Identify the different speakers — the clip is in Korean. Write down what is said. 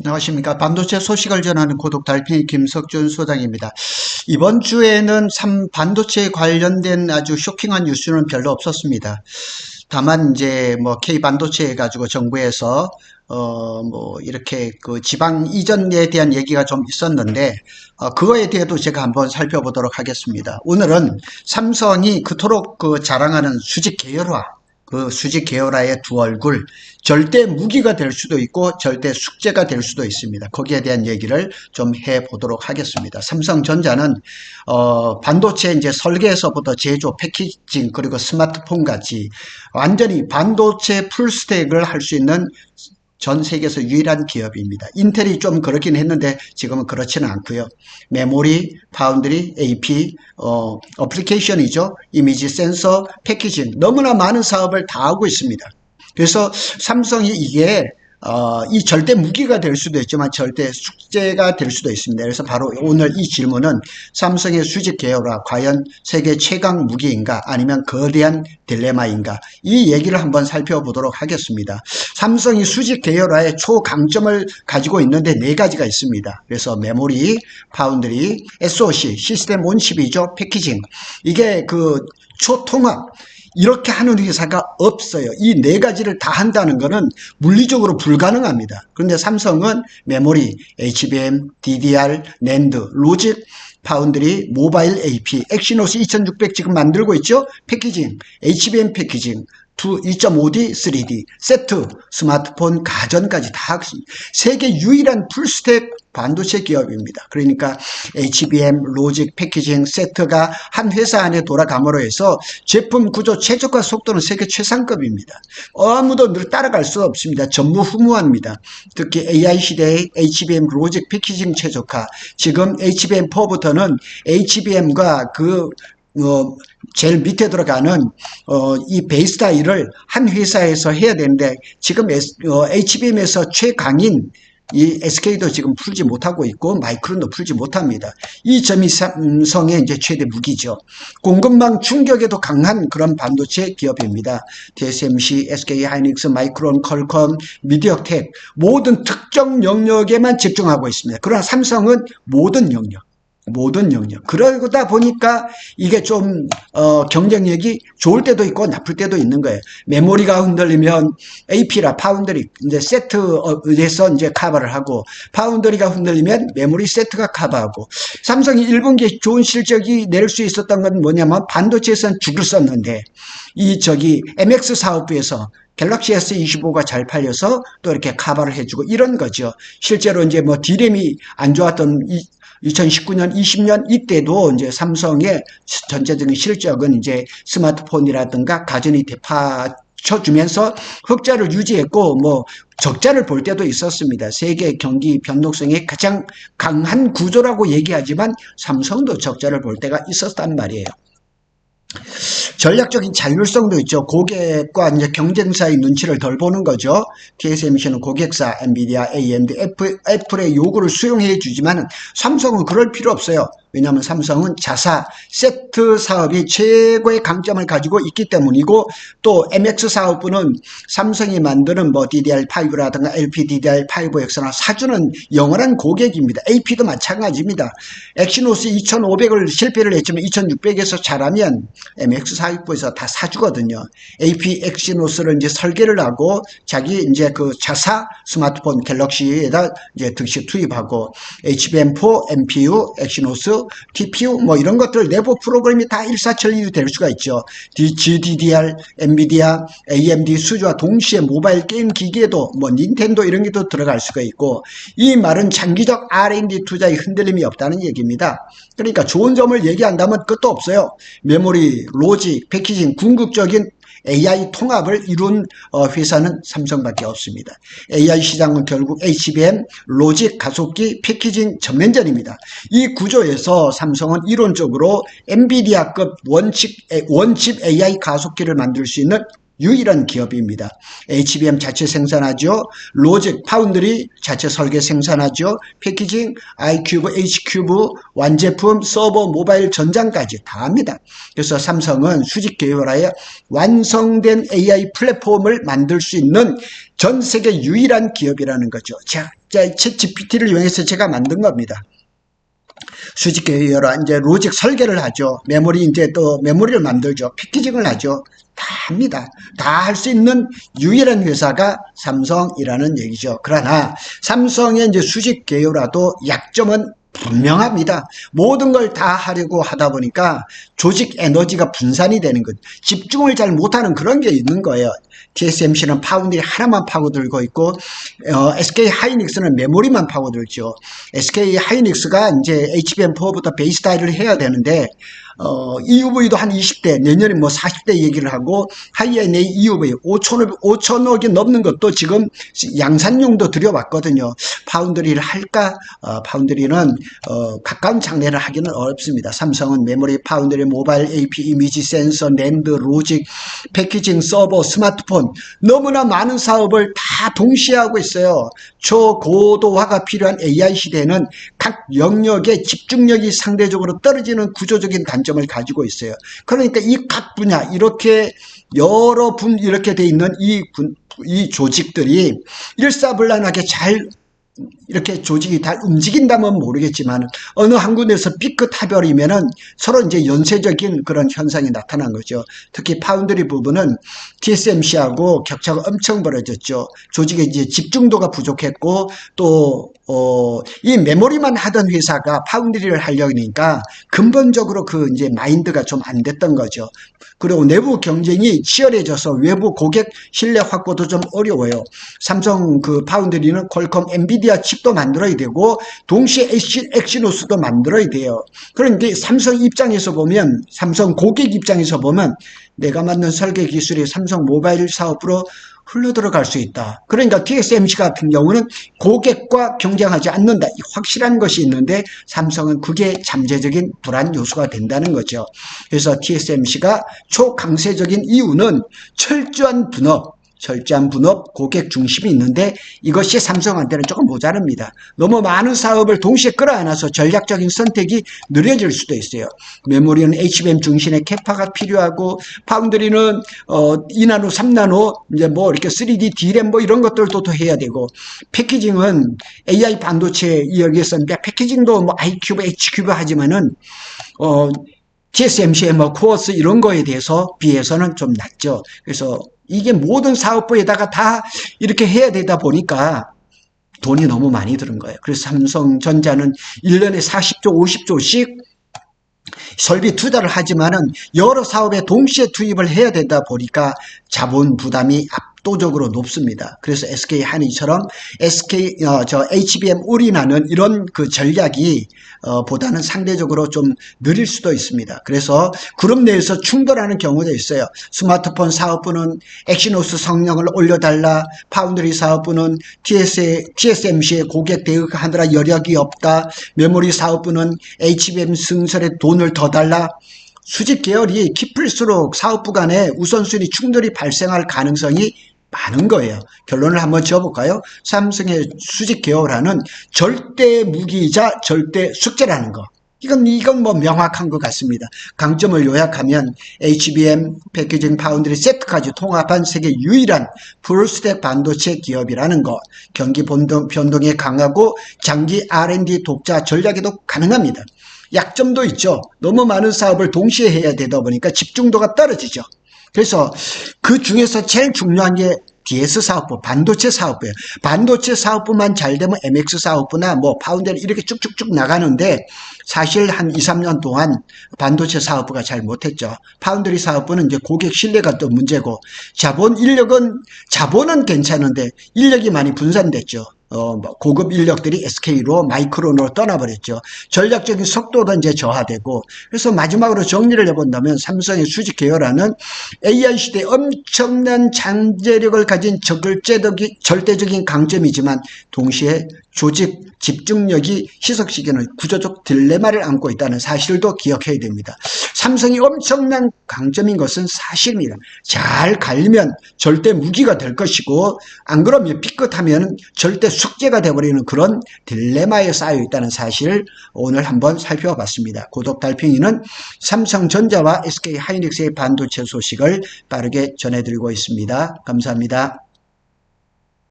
Speaker 1: 안녕하십니까. 반도체 소식을 전하는 고독 달팽이 김석준 소장입니다. 이번 주에는 반도체에 관련된 아주 쇼킹한 뉴스는 별로 없었습니다. 다만 이제 뭐 K 반도체 가지고 정부에서 이렇게 그 지방 이전에 대한 얘기가 좀 있었는데 그거에 대해도 제가 한번 살펴보도록 하겠습니다. 오늘은 삼성이 그토록 그 자랑하는 수직 계열화, 그 수직 계열화의 두 얼굴, 절대 무기가 될 수도 있고 절대 숙제가 될 수도 있습니다. 거기에 대한 얘기를 좀 해보도록 하겠습니다. 삼성전자는 반도체 이제 설계에서부터 제조, 패키징 그리고 스마트폰 같이 완전히 반도체 풀스택을 할 수 있는 전 세계에서 유일한 기업입니다. 인텔이 좀 그렇긴 했는데 지금은 그렇지는 않고요. 메모리, 파운드리, AP, 어플리케이션이죠. 이미지 센서, 패키징 너무나 많은 사업을 다 하고 있습니다. 그래서 삼성이 이게 이 절대 무기가 될 수도 있지만 절대 숙제가 될 수도 있습니다. 그래서 바로 오늘 이 질문은 삼성의 수직 계열화 과연 세계 최강 무기인가 아니면 거대한 딜레마인가, 이 얘기를 한번 살펴보도록 하겠습니다. 삼성이 수직 계열화의 초강점을 가지고 있는데 네 가지가 있습니다. 그래서 메모리, 파운드리, SoC, 시스템 온칩이죠. 패키징, 이게 그 초통합, 이렇게 하는 회사가 없어요. 이 네 가지를 다 한다는 것은 물리적으로 불가능합니다. 그런데 삼성은 메모리, HBM, DDR, 낸드, 로직, 파운드리, 모바일 AP, 엑시노스 2600 지금 만들고 있죠. 패키징, HBM 패키징, 2.5D, 3D, 세트, 스마트폰, 가전까지 다 하겠습니다. 세계 유일한 풀스택 반도체 기업입니다. 그러니까 HBM, 로직, 패키징, 세트가 한 회사 안에 돌아감으로 해서 제품 구조, 최적화 속도는 세계 최상급입니다. 아무도 늘 따라갈 수 없습니다. 전무후무합니다. 특히 AI 시대의 HBM, 로직, 패키징 최적화, 지금 HBM4부터는 HBM과 제일 밑에 들어가는 이 베이스 타일을 한 회사에서 해야 되는데 지금 HBM에서 최강인 이 SK도 지금 풀지 못하고 있고 마이크론도 풀지 못합니다. 이 점이 삼성의 이제 최대 무기죠. 공급망 충격에도 강한 그런 반도체 기업입니다. TSMC, SK 하이닉스, 마이크론, 퀄컴, 미디어텍 모든 특정 영역에만 집중하고 있습니다. 그러나 삼성은 모든 영역. 그러다 보니까 이게 좀 경쟁력이 좋을 때도 있고 나쁠 때도 있는 거예요. 메모리가 흔들리면 AP라 파운드리 이제 세트에서 이제 커버를 하고, 파운드리가 흔들리면 메모리 세트가 커버하고. 삼성이 1분기에 좋은 실적이 낼 수 있었던 건 뭐냐면 반도체에서는 죽을 썼는데 MX 사업부에서 갤럭시 S25가 잘 팔려서 또 이렇게 커버를 해주고 이런 거죠. 실제로 이제 뭐 D램이 안 좋았던 2019년, 20년 이때도 이제 삼성의 전체적인 실적은 이제 스마트폰이라든가 가전이 되받쳐주면서 흑자를 유지했고 뭐 적자를 볼 때도 있었습니다. 세계 경기 변동성이 가장 강한 구조라고 얘기하지만 삼성도 적자를 볼 때가 있었단 말이에요. 전략적인 자율성도 있죠. 고객과 이제 경쟁사의 눈치를 덜 보는 거죠. TSMC는 고객사 엔비디아, AMD, 애플의 요구를 수용해 주지만 삼성은 그럴 필요 없어요. 왜냐하면 삼성은 자사, 세트 사업이 최고의 강점을 가지고 있기 때문이고, 또 MX 사업부는 삼성이 만드는 뭐 DDR5라든가 LPDDR5X나 사주는 영원한 고객입니다. AP도 마찬가지입니다. 엑시노스 2500을 실패를 했지만 2600에서 잘하면 MX 사업부에서 다 사주거든요. AP 엑시노스를 이제 설계를 하고 자기 이제 그 자사 스마트폰 갤럭시에다 이제 즉시 투입하고, HBM4, MPU, 엑시노스, TPU 뭐 이런 것들 내부 프로그램이 다 일사천리 될 수가 있죠. GDDR, 엔비디아, AMD 수주와 동시에 모바일 게임 기기에도 뭐 닌텐도 이런 게 또 들어갈 수가 있고, 이 말은 장기적 R&D 투자에 흔들림이 없다는 얘기입니다. 그러니까 좋은 점을 얘기한다면 끝도 없어요. 메모리, 로직, 패키징, 궁극적인 AI 통합을 이룬 회사는 삼성밖에 없습니다. AI 시장은 결국 HBM, 로직, 가속기, 패키징 전면전입니다. 이 구조에서 삼성은 이론적으로 엔비디아급 원칩 AI 가속기를 만들 수 있는 유일한 기업입니다. HBM 자체 생산하죠. 로직, 파운드리 자체 설계 생산하죠. 패키징, iCube, H큐브, 완제품, 서버, 모바일, 전장까지 다 합니다. 그래서 삼성은 수직 계열화에 완성된 AI 플랫폼을 만들 수 있는 전 세계 유일한 기업이라는 거죠. 자, 챗 GPT를 이용해서 제가 만든 겁니다. 수직 계열화 이제 로직 설계를 하죠. 메모리 이제 또 메모리를 만들죠. 패키징을 하죠. 다 합니다. 다 할 수 있는 유일한 회사가 삼성이라는 얘기죠. 그러나 삼성의 이제 수직 계열화도 약점은 분명합니다. 모든 걸 다 하려고 하다 보니까 조직 에너지가 분산이 되는 것, 집중을 잘 못하는 그런 게 있는 거예요. TSMC는 파운드리 하나만 파고들고 있고, SK 하이닉스는 메모리만 파고들죠. SK 하이닉스가 이제 HBM4부터 베이스 타일을 해야 되는데, EUV도 한 20대, 내년에 뭐 40대 얘기를 하고, 하이엔A EUV 5천억이 넘는 것도 지금 양산용도 들여왔거든요. 파운드리를 할까? 파운드리는, 가까운 장래를 하기는 어렵습니다. 삼성은 메모리, 파운드리, 모바일, AP, 이미지 센서, 랜드, 로직, 패키징, 서버, 스마트폰, 너무나 많은 사업을 다 동시에 하고 있어요. 초고도화가 필요한 AI 시대에는 각 영역의 집중력이 상대적으로 떨어지는 구조적인 단점을 가지고 있어요. 그러니까 이 각 분야 이렇게 여러 분 이렇게 돼 있는 이 조직들이 일사불란하게 잘 이렇게 조직이 잘 움직인다면 모르겠지만 어느 한 군데서 삐끗해버리면은 서로 이제 연쇄적인 그런 현상이 나타난 거죠. 특히 파운드리 부분은 TSMC하고 격차가 엄청 벌어졌죠. 조직의 이제 집중도가 부족했고 또 이 메모리만 하던 회사가 파운드리를 하려니까 근본적으로 그 이제 마인드가 좀 안 됐던 거죠. 그리고 내부 경쟁이 치열해져서 외부 고객 신뢰 확보도 좀 어려워요. 삼성 그 파운드리는 퀄컴 엔비디아 칩도 만들어야 되고 동시에 엑시노스도 만들어야 돼요. 그런데 삼성 입장에서 보면, 삼성 고객 입장에서 보면 내가 만든 설계 기술이 삼성 모바일 사업으로 흘러들어갈 수 있다. 그러니까 TSMC 같은 경우는 고객과 경쟁하지 않는다. 확실한 것이 있는데 삼성은 그게 잠재적인 불안 요소가 된다는 거죠. 그래서 TSMC가 초강세적인 이유는 철저한 분업, 고객 중심이 있는데 이것이 삼성한테는 조금 모자랍니다. 너무 많은 사업을 동시에 끌어안아서 전략적인 선택이 느려질 수도 있어요. 메모리는 HBM 중심의 캐파가 필요하고 파운드리는 2나노, 3나노 이제 뭐 이렇게 3D DRAM 뭐 이런 것들도 더 해야 되고 패키징은 AI 반도체 여기에서 패키징도 뭐 I큐브, H큐브 하지만은 TSMC의 뭐 코어스 이런 거에 대해서 비해서는 좀 낮죠. 그래서 이게 모든 사업부에다가 다 이렇게 해야 되다 보니까 돈이 너무 많이 드는 거예요. 그래서 삼성전자는 1년에 40조, 50조씩 설비 투자를 하지만은 여러 사업에 동시에 투입을 해야 되다 보니까 자본 부담이 압도적으로 높습니다. 그래서 SK 하이닉스처럼 HBM 올인하는 이런 그 전략이 보다는 상대적으로 좀 느릴 수도 있습니다. 그래서 그룹 내에서 충돌하는 경우도 있어요. 스마트폰 사업부는 엑시노스 성능을 올려달라, 파운드리 사업부는 TSMC의 고객 대응하느라 여력이 없다, 메모리 사업부는 HBM 승설에 돈을 더 달라. 수직 계열이 깊을수록 사업부 간에 우선순위 충돌이 발생할 가능성이 많은 거예요. 결론을 한번 지어볼까요? 삼성의 수직 계열화는 절대 무기이자 절대 숙제라는 거. 이건 뭐 명확한 것 같습니다. 강점을 요약하면 HBM, 패키징, 파운드리, 세트까지 통합한 세계 유일한 풀스택 반도체 기업이라는 거. 경기 변동에 강하고 장기 R&D 독자 전략에도 가능합니다. 약점도 있죠. 너무 많은 사업을 동시에 해야 되다 보니까 집중도가 떨어지죠. 그래서 그 중에서 제일 중요한 게 DS 사업부, 반도체 사업부예요. 반도체 사업부만 잘 되면 MX 사업부나 뭐 파운드리 이렇게 쭉쭉쭉 나가는데 사실 한 2, 3년 동안 반도체 사업부가 잘 못했죠. 파운드리 사업부는 이제 고객 신뢰가 또 문제고 자본은 괜찮은데 인력이 많이 분산됐죠. 고급 인력들이 SK로 마이크론으로 떠나버렸죠. 전략적인 속도도 이제 저하되고, 그래서 마지막으로 정리를 해본다면 삼성의 수직 계열화는 AI 시대에 엄청난 잠재력을 가진 절대적인 강점이지만 동시에 조직 집중력이 희석시키는 구조적 딜레마를 안고 있다는 사실도 기억해야 됩니다. 삼성이 엄청난 강점인 것은 사실입니다. 잘 갈리면 절대 무기가 될 것이고 안 그러면 삐끗하면 절대 숙제가 되어버리는 그런 딜레마에 쌓여 있다는 사실을 오늘 한번 살펴봤습니다. 고독 달팽이는 삼성전자와 SK 하이닉스의 반도체 소식을 빠르게 전해드리고 있습니다. 감사합니다.